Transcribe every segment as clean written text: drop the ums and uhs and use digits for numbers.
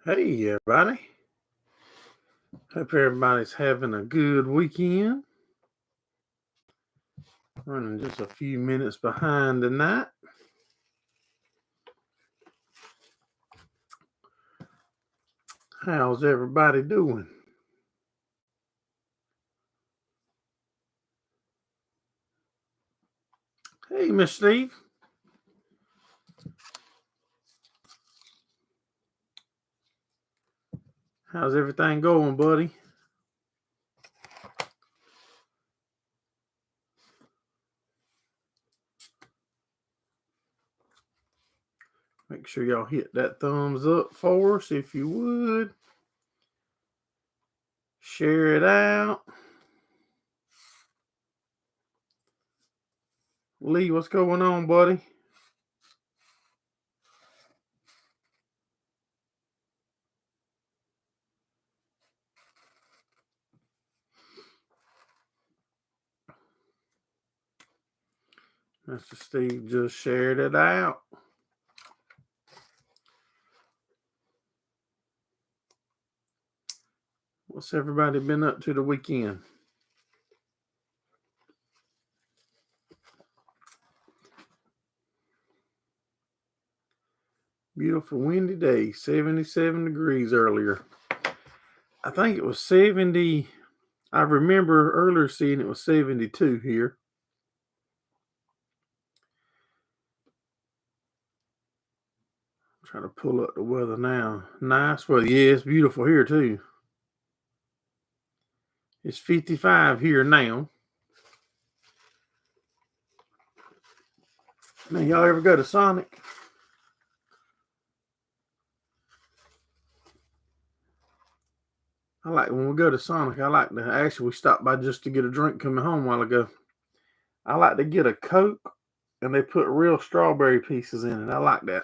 Hey, everybody. Hope everybody's having a good weekend. Running just a few minutes behind tonight. How's everybody doing? Hey, Miss Steve. How's everything going, buddy? Make sure y'all hit that thumbs up for us if you would. Share it out. Lee, what's going on, buddy? Mr. Steve just shared it out. What's everybody been up to the weekend? Beautiful windy day, 77 degrees earlier. I think it was 70. I remember earlier seeing it was 72 here. I'm trying to pull up the weather now. Nice weather. Yeah, it's beautiful here too. It's 55 here now. Now, y'all ever go to Sonic? I like when we go to Sonic. We stopped by just to get a drink coming home a while ago. I like to get a Coke and they put real strawberry pieces in it. I like that.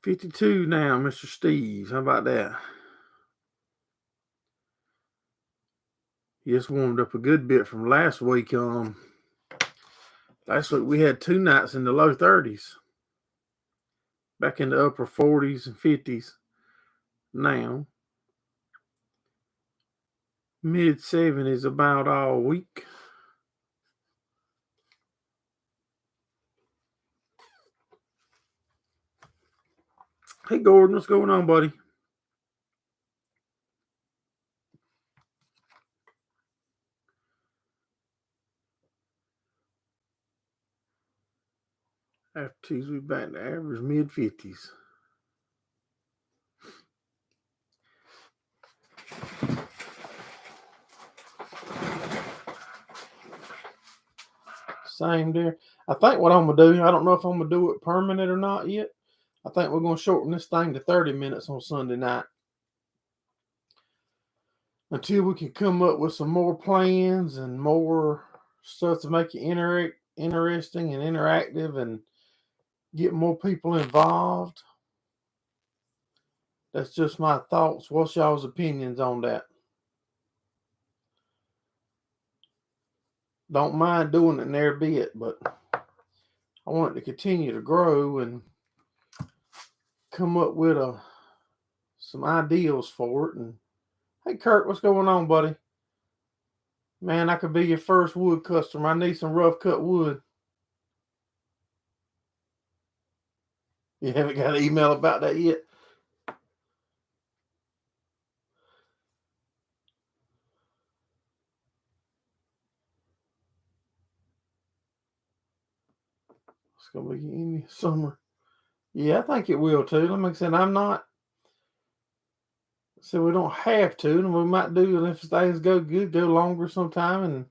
52 now, Mr. Steve. How about that? Just warmed up a good bit from last week. Last week we had 2 nights in the low 30s. Back in the upper 40s and 50s now. Mid 70s about all week. Hey, Gordon, what's going on, buddy? After Tuesday, we back to average mid 50s. Same there. I think what I'm going to do, I don't know if I'm going to do it permanent or not yet. I think we're going to shorten this thing to 30 minutes on Sunday night until we can come up with some more plans and more stuff to make it interesting and interactive and get more people involved. That's just my thoughts. What's y'all's opinions on that? Don't mind doing it near bit, but I want it to continue to grow and come up with some ideals for it. And hey, Kurt, what's going on, buddy? Man, I could be your first wood customer. I need some rough cut wood. You haven't got an email about that yet? It's gonna be in the summer. Yeah, I think it will too. Like I said, I'm not. So we don't have to, and we might do, and if things go good, go longer sometime. And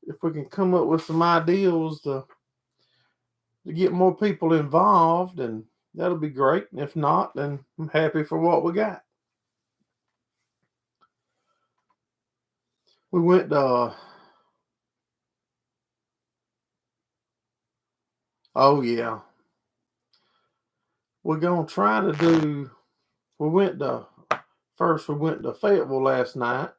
if we can come up with some ideals to get more people involved, and that'll be great. And if not, then I'm happy for what we got. We went oh yeah. We're gonna try to do we went to Fayetteville last night.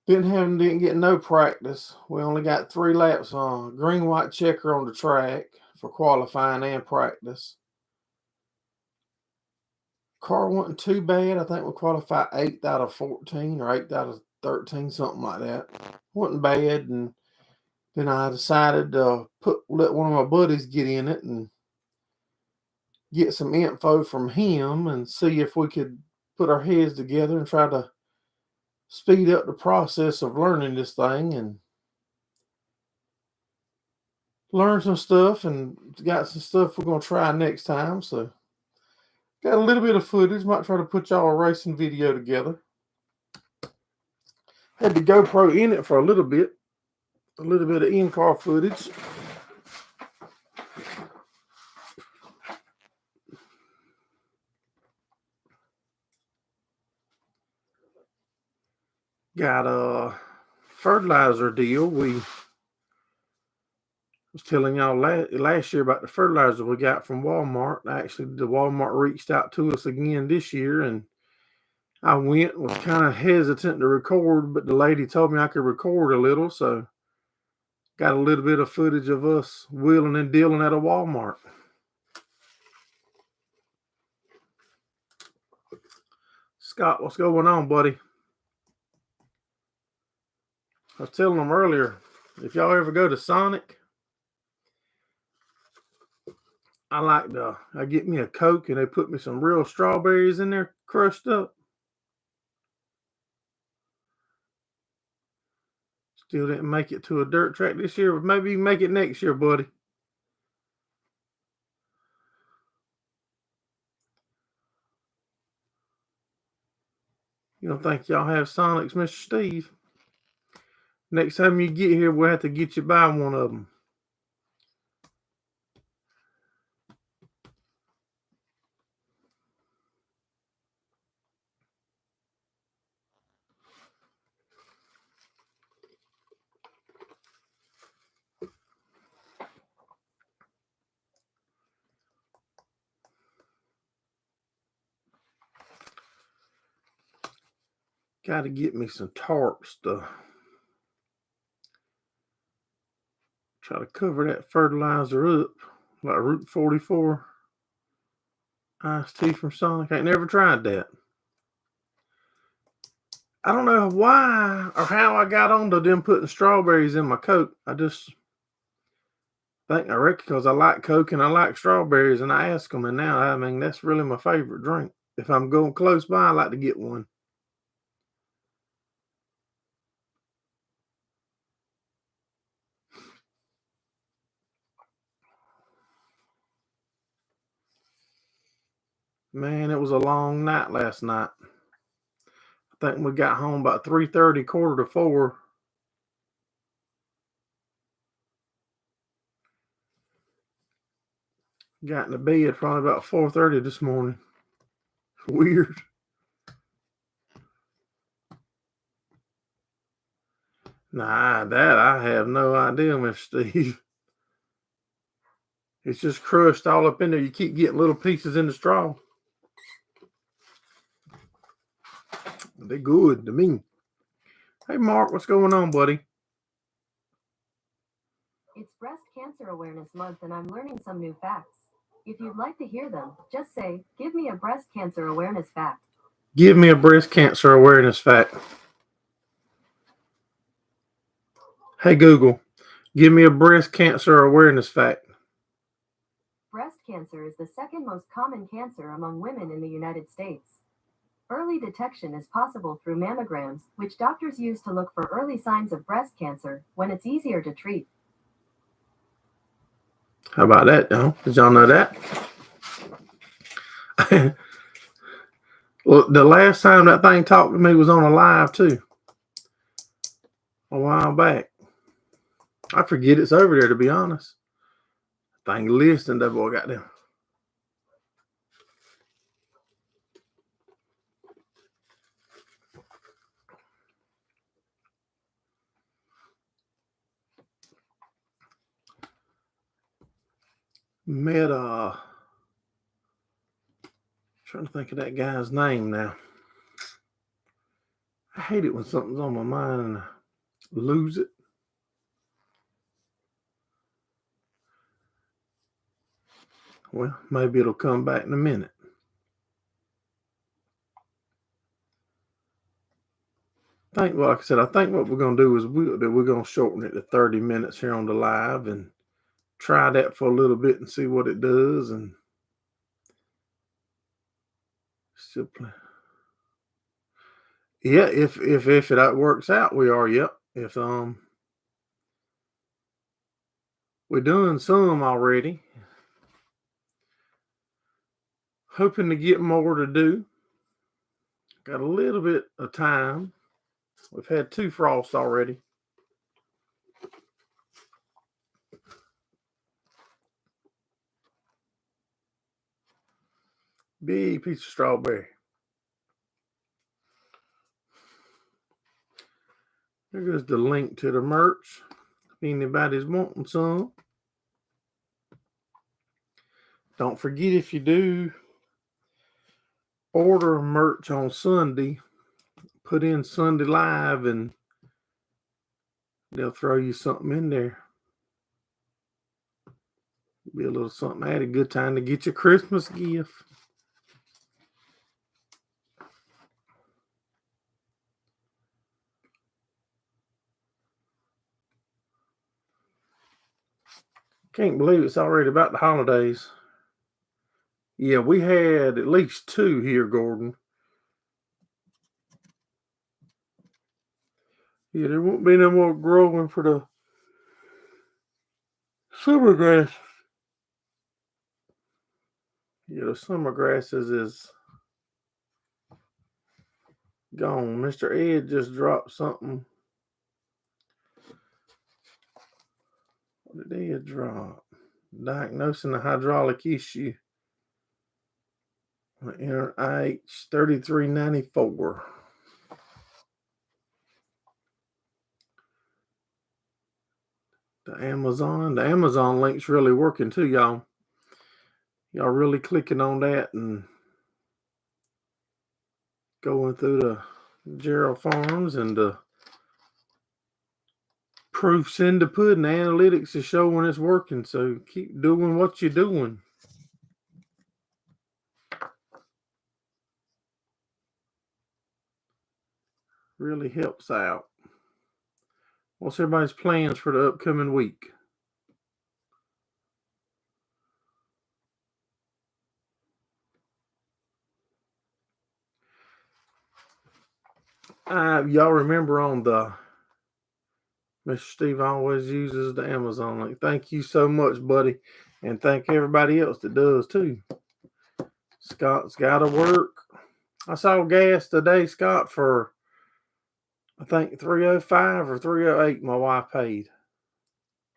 Didn't get no practice. We only got 3 laps on green white checker on the track. for qualifying and practice. Car wasn't too bad. I think we qualified 8th out of 14 or 8th out of 13, something like that. Wasn't bad. And then I decided to let one of my buddies get in it and get some info from him and see if we could put our heads together and try to speed up the process of learning this thing and learn some stuff, and got some stuff we're going to try next time. So got a little bit of footage. Might try to put y'all a racing video together. Had the GoPro in it for a little bit of in-car footage. Got a fertilizer deal. We was telling y'all last year about the fertilizer we got from Walmart. Actually, the Walmart reached out to us again this year, and I was kind of hesitant to record, but the lady told me I could record a little, so got a little bit of footage of us wheeling and dealing at a Walmart. Scott, what's going on, buddy? I was telling them earlier, if y'all ever go to Sonic, I get me a Coke and they put me some real strawberries in there, crushed up. Still didn't make it to a dirt track this year, but maybe you can make it next year, buddy. You don't think y'all have Sonics, Mr. Steve? Next time you get here, we'll have to get you by one of them. Got to get me some tarps to try to cover that fertilizer up, like Route 44 iced tea from Sonic. I ain't never tried that. I don't know why or how I got onto them putting strawberries in my Coke. I reckon because I like Coke and I like strawberries, and I ask them, and now, I mean, that's really my favorite drink. If I'm going close by, I like to get one. Man, it was a long night last night. I think we got home about 3:30, 3:45. Got into bed probably about 4:30 this morning. Weird. Nah, that I have no idea, Mr. Steve. It's just crushed all up in there. You keep getting little pieces in the straw. They're good to me. Hey, Mark, what's going on, buddy? It's Breast Cancer Awareness Month, and I'm learning some new facts. If you'd like to hear them, just say, "Give me a breast cancer awareness fact." Give me a breast cancer awareness fact. Hey, Google, give me a breast cancer awareness fact. Breast cancer is the second most common cancer among women in the United States. Early detection is possible through mammograms, which doctors use to look for early signs of breast cancer when it's easier to treat. How about that, though? Did y'all know that? Well, the last time that thing talked to me was on a live, too. A while back. I forget it's over there, to be honest. Thing listening, that boy got them. Met trying to think of that guy's name now. I hate it when something's on my mind and I lose it. Well, maybe it'll come back in a minute. Like I said, I think what we're going to do is we're going to shorten it to 30 minutes here on the live and try that for a little bit and see what it does. And still play. Yeah, if it works out, we are. Yep. If we're doing some already. Hoping to get more to do. Got a little bit of time. We've had 2 frosts already. Big piece of strawberry. There goes the link to the merch. If anybody's wanting some. Don't forget, if you do order merch on Sunday, put in Sunday Live and they'll throw you something in there. Be a little something added. Good time to get your Christmas gift. Can't believe it's already about the holidays. Yeah, we had at least 2 here, Gordon. Yeah, there won't be no more growing for the summer grass. Yeah, the summer grasses is gone. Mr. Ed just dropped something. What did Ed drop? Diagnosing a hydraulic issue. Enter IH 3394. The Amazon link's really working too, y'all. Y'all really clicking on that and going through the Gerald Farms and the proofs in the pudding. Analytics is showing it's working, so keep doing what you're doing. Really helps out. What's everybody's plans for the upcoming week? Y'all remember on the Mr. Steve always uses the Amazon link. Thank you so much, buddy. And thank everybody else that does too. Scott's got to work. I saw gas today, Scott, for I think $3.05 or $3.08 my wife paid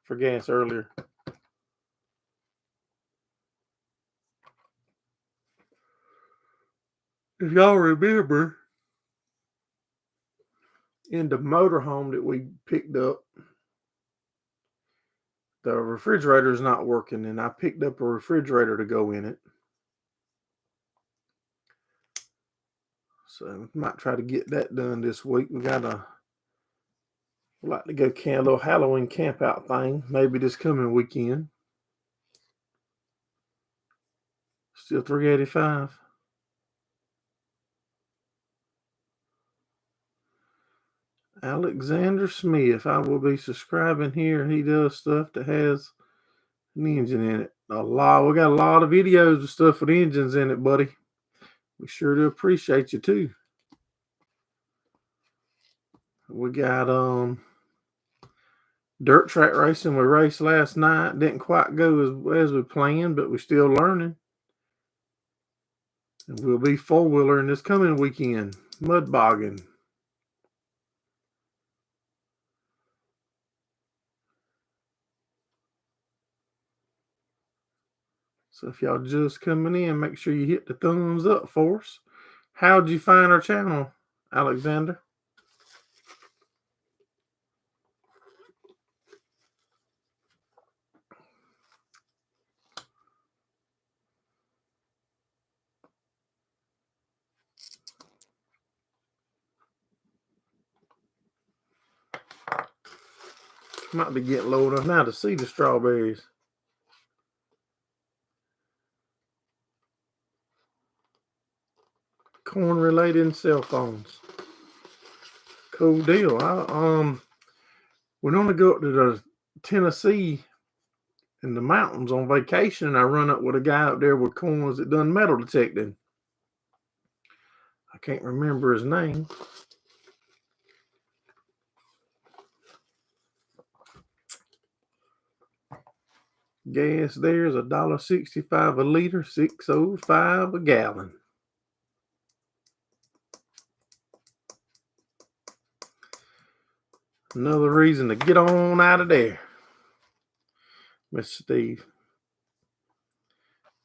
for gas earlier. If y'all remember, in the motorhome that we picked up, the refrigerator is not working, and I picked up a refrigerator to go in it. So we might try to get that done this week. We'd like to go a little Halloween camp out thing, maybe this coming weekend. Still $3.85. Alexander Smith. I will be subscribing here. He does stuff that has an engine in it. We got a lot of videos of stuff with engines in it, buddy. We sure do appreciate you too. We got dirt track racing. We raced last night. Didn't quite go as we planned, but we're still learning. And we'll be 4-wheeler in this coming weekend. Mud bogging. So if y'all just coming in, make sure you hit the thumbs up for us. How'd you find our channel, Alexander? Might be getting low enough now to see the strawberries. corn related and cell phones. Cool deal. We normally go up to the Tennessee in the mountains on vacation, and I run up with a guy up there with corns that done metal detecting. I can't remember his name. Gas there's $1.65 a liter, $6.05 a gallon. Another reason to get on out of there, Mr. Steve.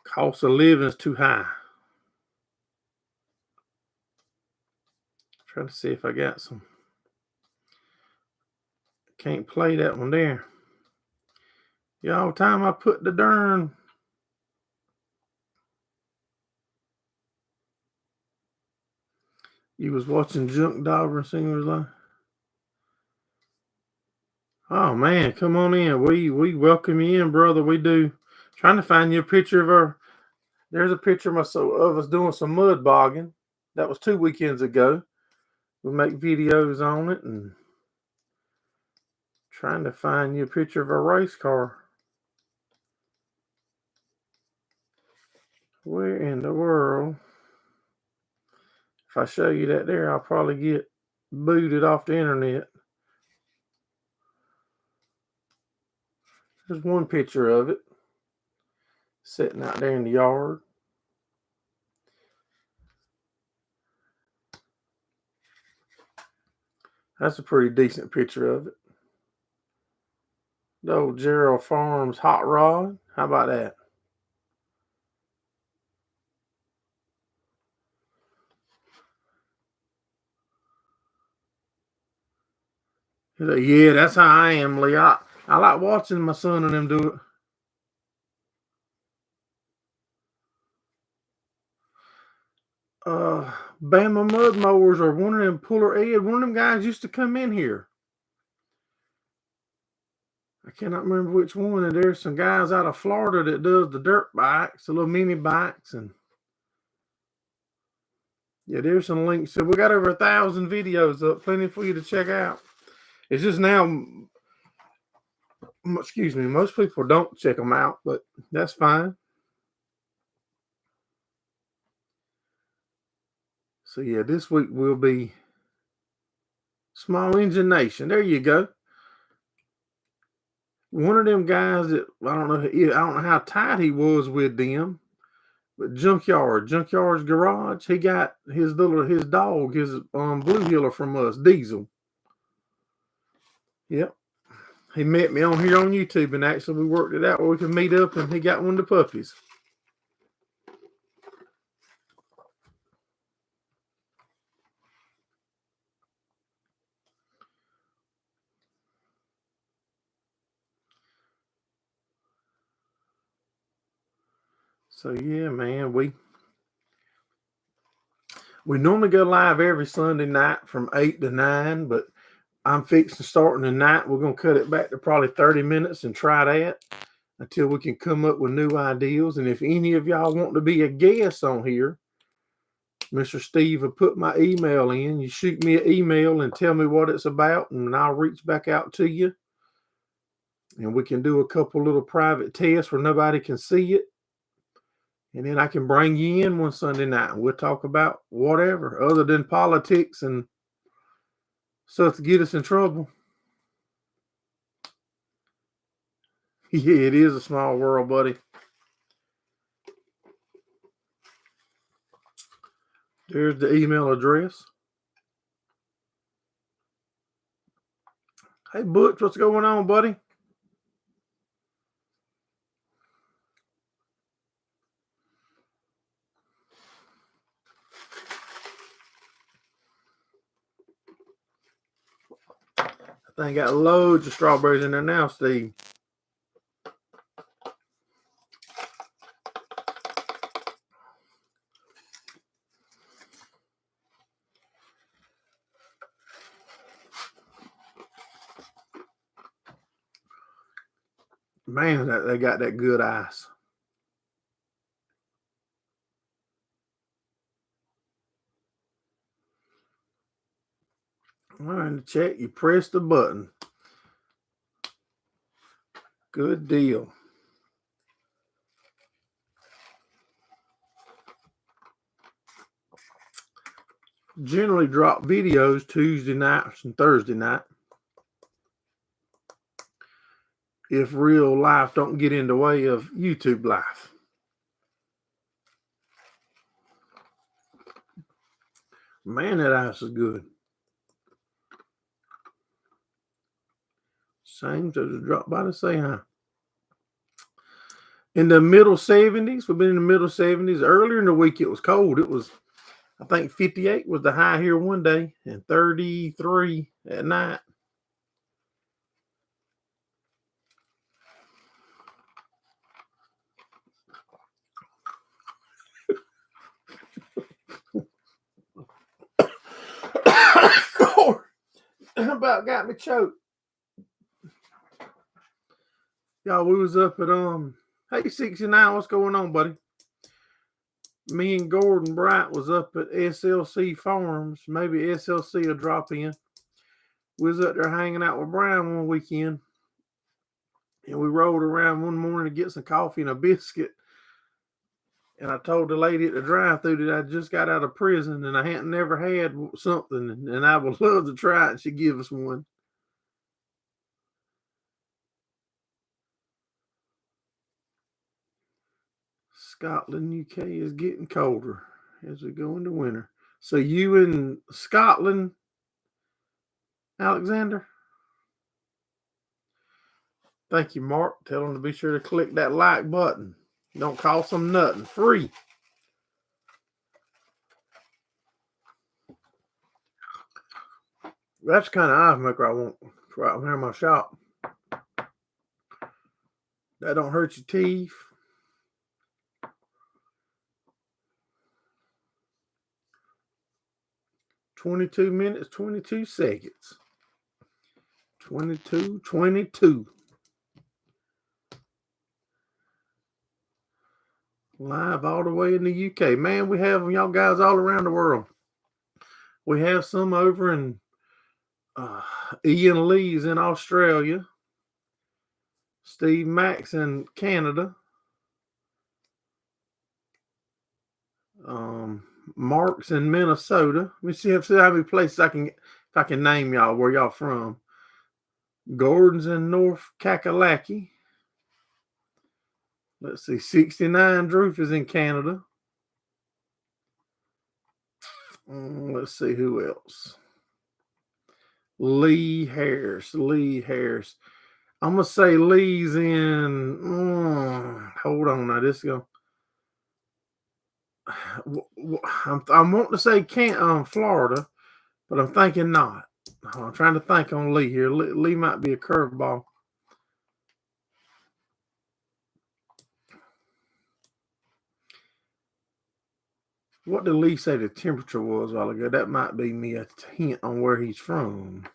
Cost of living is too high. Try to see if I got some. Can't play that one there. Yeah, all the time I put the darn you was watching Junk Dauber and Singers Live. Oh man, come on in. We welcome you in, brother. We do. Trying to find you a picture of her. There's a picture of us doing some mud bogging. That was 2 weekends ago. We make videos on it and trying to find you a picture of a race car. Where in the world? If I show you that there, I'll probably get booted off the internet. There's one picture of it sitting out there in the yard. That's a pretty decent picture of it. The old Gerald Farms hot rod. How about that? He's like, yeah, that's how I am, Lee. I like watching my son and them do it. Bama Mud Mowers or one of them Puller Ed. One of them guys used to come in here. I cannot remember which one. And there's some guys out of Florida that does the dirt bikes, the little mini bikes, and yeah, there's some links. So we got over 1,000 videos up, plenty for you to check out. It's just now, excuse me, most people don't check them out, but that's fine. So yeah, this week will be Small Engine Nation. There you go. One of them guys that I don't know how tight he was with them, but Junkyard's Garage. He got his dog, his Blue Heeler from us, Diesel. Yep. He met me on here on YouTube, and actually we worked it out where we could meet up, and he got one of the puppies. So yeah, man, we normally go live every Sunday night from 8 to 9, but I'm fixing starting tonight. We're gonna cut it back to probably 30 minutes and try that until we can come up with new ideas. And if any of y'all want to be a guest on here, Mr. Steve will put my email in. You shoot me an email and tell me what it's about, and I'll reach back out to you. And we can do a couple little private tests where nobody can see it. And then I can bring you in one Sunday night and we'll talk about whatever other than politics and stuff to get us in trouble. Yeah, it is a small world, buddy. There's the email address. Hey, Butch, what's going on, buddy? I think I got loads of strawberries in there now, Steve. Man, they got that good ice. All right, in the chat, you press the button. Good deal. Generally drop videos Tuesday nights and Thursday night. If real life don't get in the way of YouTube life. Man, that ice is good. Same, so just drop by to say hi. In the middle 70s, we've been in the middle 70s. Earlier in the week, it was cold. It was, I think 58 was the high here one day and 33 at night. About got me choked. Y'all, we was up at hey 69, what's going on, buddy? Me and Gordon Bright was up at SLC Farms. Maybe SLC will drop in. We was up there hanging out with Brian one weekend. And we rode around one morning to get some coffee and a biscuit. And I told the lady at the drive-thru that I just got out of prison and I hadn't never had something and I would love to try it. And she give us one. Scotland, UK is getting colder as we go into winter. So you in Scotland, Alexander? Thank you, Mark. Tell them to be sure to click that like button. Don't cost them nothing. Free. That's the kind of ice maker I want right here in my shop. That don't hurt your teeth. $22 minutes, 22 seconds. 22. Live all the way in the UK. Man, we have y'all guys all around the world. We have some over in Ian Lee's in Australia. Steve Max in Canada. Mark's in Minnesota. Let me see how many places if I can name y'all where y'all from. Gordon's in North Kakalaki. Let's see, 69 Droof is in Canada. Let's see who else. Lee Harris. I'm gonna say Lee's in. Hold on now. This go. I'm wanting to say Florida, but I'm thinking not. I'm trying to think on Lee here. Lee might be a curveball. What did Lee say the temperature was a while ago? That might be me a hint on where he's from.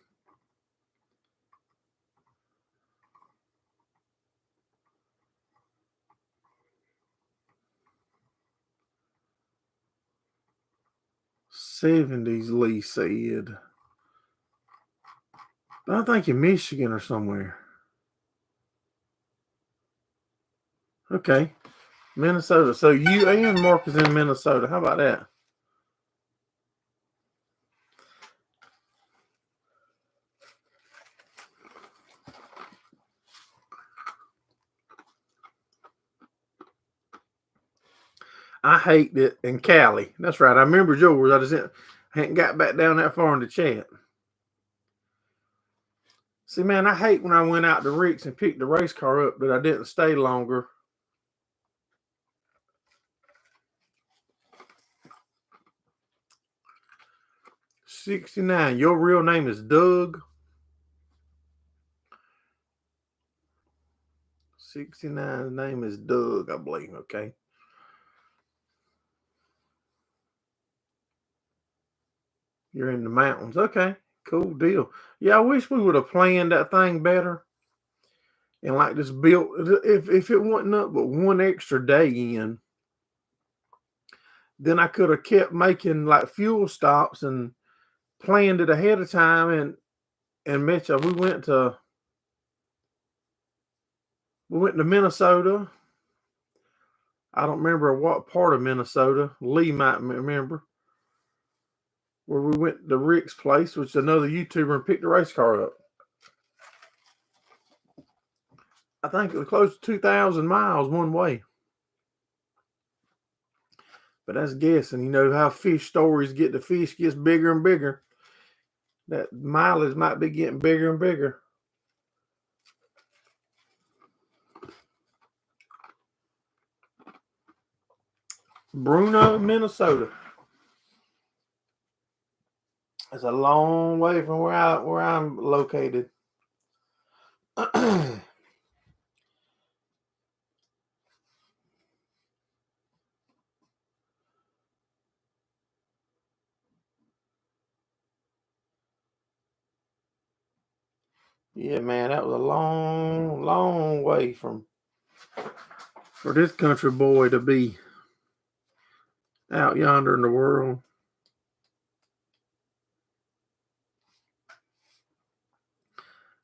'70s, Lee said. But I think in Michigan or somewhere. Okay. Minnesota. So you and Mark is in Minnesota. How about that? I hate it in Cali. That's right. I remember yours. I just hadn't got back down that far in the chat. See, man, I hate when I went out to Rick's and picked the race car up that I didn't stay longer. '69. Your real name is Doug. 69's name is Doug, I believe. Okay. You're in the mountains. Okay. Cool deal. Yeah, I wish we would have planned that thing better. And like this built, if it wasn't up but one extra day in, then I could have kept making like fuel stops and planned it ahead of time, and Mitch, we went to Minnesota. I don't remember what part of Minnesota. Lee might remember. Where we went to Rick's place, which is another YouTuber, and picked the race car up. I think it was close to 2,000 miles one way. But that's guessing. You know how fish stories get, the fish gets bigger and bigger. That mileage might be getting bigger and bigger. Bruno, Minnesota. It's a long way from where I'm located. Yeah, man, that was a long, long way for this country boy to be out yonder in the world.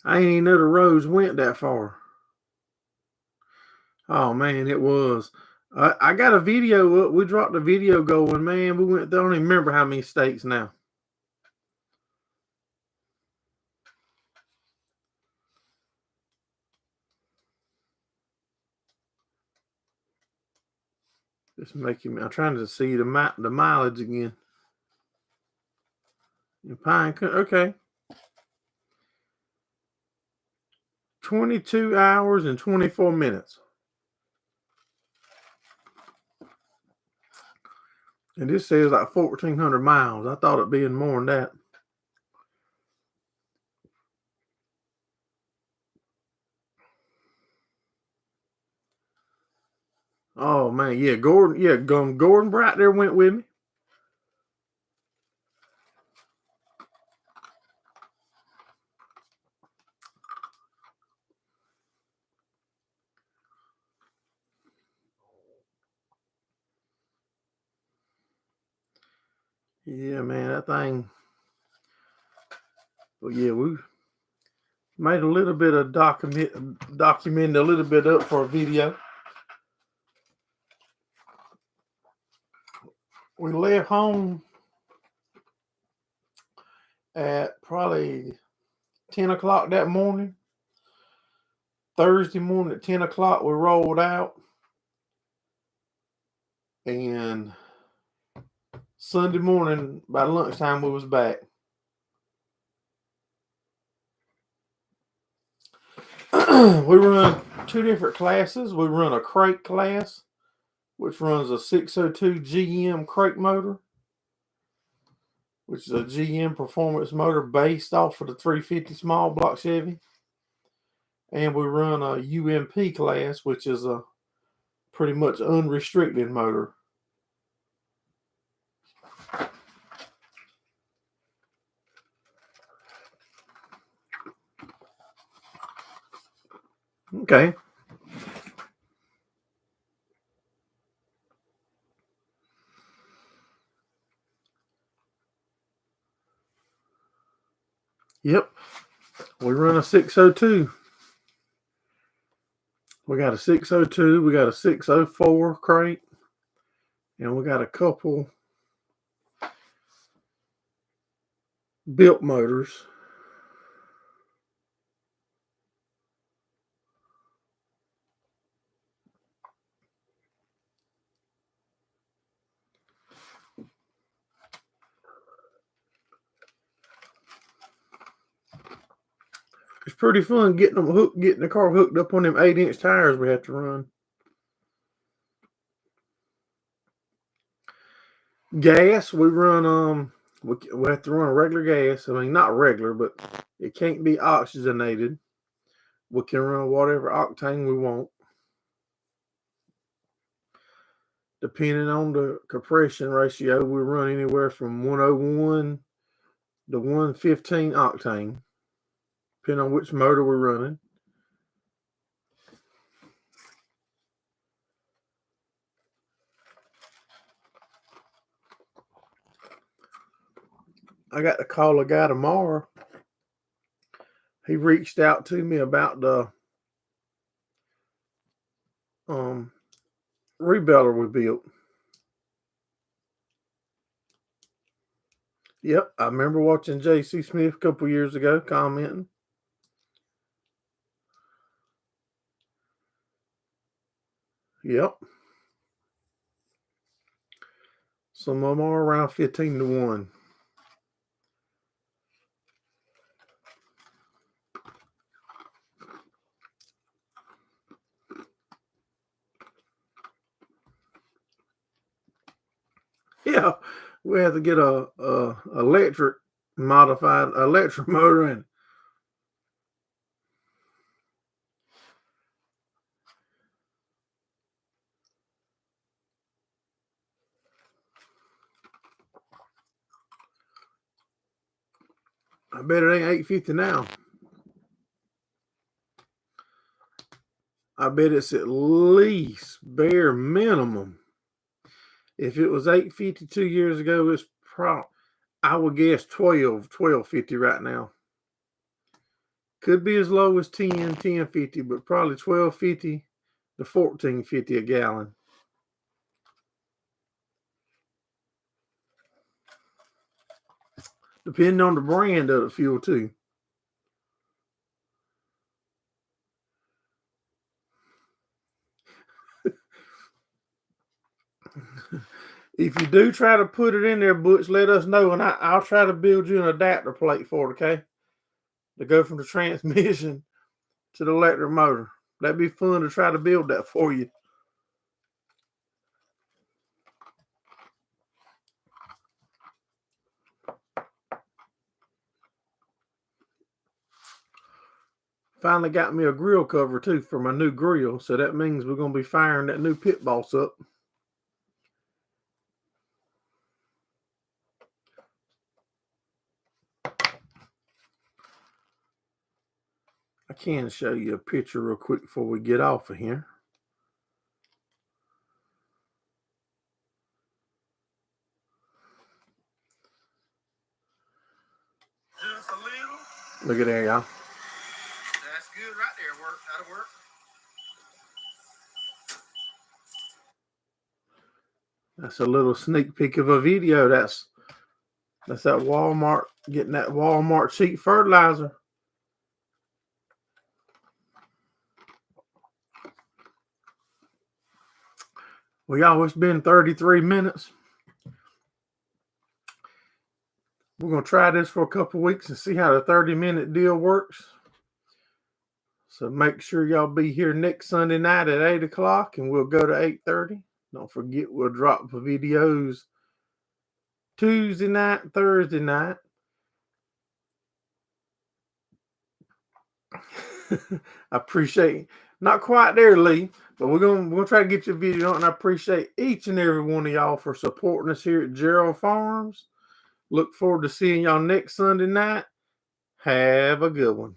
I ain't even know the roads went that far. Oh man, it was. I got a video up. We dropped a video going, man. We went. I don't even remember how many states now. It's making me. I'm trying to see the mileage again. In Pine Country, okay. 22 hours and 24 minutes. And this says like 1,400 miles. I thought it'd be more than that. Oh man, yeah, Gordon, Gordon Bright there went with me. Yeah, man, that thing. But yeah, we made a little bit of documenting a little bit up for a video. We left home at probably 10 o'clock that morning. Thursday morning at 10 o'clock, we rolled out. And Sunday morning, by lunchtime, we was back. We run two different classes. We run a crate class, which runs a 602 GM crate motor, which is a GM performance motor based off of the 350 small block Chevy. And we run a UMP class, which is a pretty much unrestricted motor. Okay. Yep. We run a 602. We got a 602. We got a 604 crate. And we got a couple built motors. It's pretty fun getting the car hooked up on them 8-inch tires we have to run. Gas, we run we have to run a regular gas. I mean, not regular, but it can't be oxygenated. We can run whatever octane we want, depending on the compression ratio. We run anywhere from 101 to 115 octane, depending on which motor we're running. I got to call a guy tomorrow. He reached out to me about the rebeller we built. Yep, I remember watching J.C. Smith a couple years ago commenting. Yep. Some of them are around 15 to 1. Yeah, we have to get a modified electric motor in. I bet it ain't 850 now. I bet it's at least bare minimum. If it was 850 2 years ago, it's I would guess 1250 right now. Could be as low as 1050, but probably 1250 to 1450 a gallon. Depending on the brand of the fuel too. If you do try to put it in there, Butch, let us know, and I'll try to build you an adapter plate for it, okay? To go from the transmission to the electric motor. That'd be fun to try to build that for you. Finally got me a grill cover too for my new grill, so that means we're going to be firing that new pit boss up. I can show you a picture real quick before we get off of here. Just a little. Look at there, y'all. That's good right there. That'll work. That's a little sneak peek of a video. That's that Walmart, getting that Walmart cheap fertilizer. Well, y'all, it's been 33 minutes. We're going to try this for a couple weeks and see how the 30-minute deal works. So make sure y'all be here next Sunday night at 8 o'clock, and we'll go to 8:30. Don't forget, we'll drop the videos Tuesday night, Thursday night. I appreciate, not quite there, Lee, but we're gonna try to get your video on. And I appreciate each and every one of y'all for supporting us here at Gerald Farms. Look forward to seeing y'all next Sunday night. Have a good one.